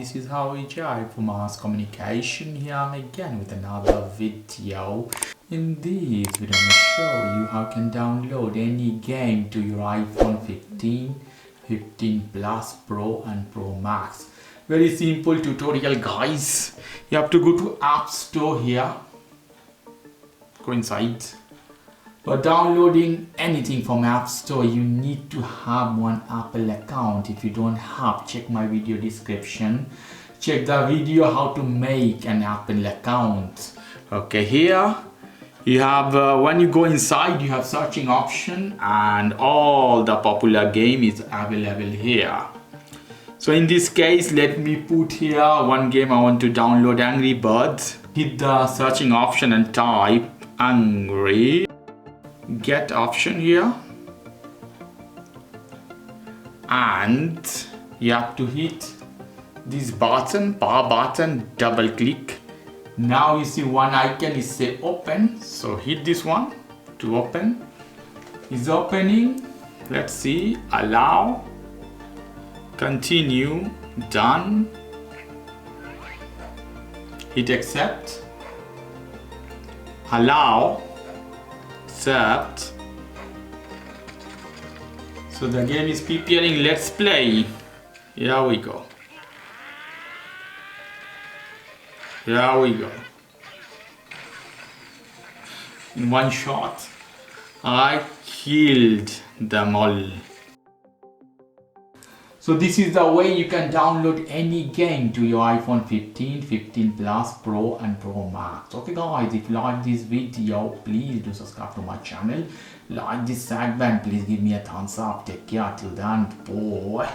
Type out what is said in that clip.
this is how we jive for mass communication. Here I'm again with another video. In this video I'm going to show you how you can download any game to your iPhone 15, 15 Plus Pro and Pro Max. Very simple tutorial, guys. You have to go to App Store here. Go inside. For downloading anything from App Store, you need to have one Apple account. If you don't have, check my video description. Check the video how to make an Apple account. Okay, here you have, when you go inside, you have searching option and all the popular game is available here. So in this case, let me put here one game I want to download, Angry Birds. Hit the searching option and type Angry. Get option here, and you have to hit this button, power button, double click. Now you see one icon is say open, so hit this one to open. Is opening. Let's see, allow, continue, done, hit accept, allow, accept. So the game is preparing. Let's play. Here we go. Here we go. In one shot, I killed them all. So this is the way you can download any game to your iPhone 15, 15 Plus, Pro and Pro Max. Okay guys, if you like this video, please do subscribe to my channel. Like this segment, please give me a thumbs up. Take care till then, boy.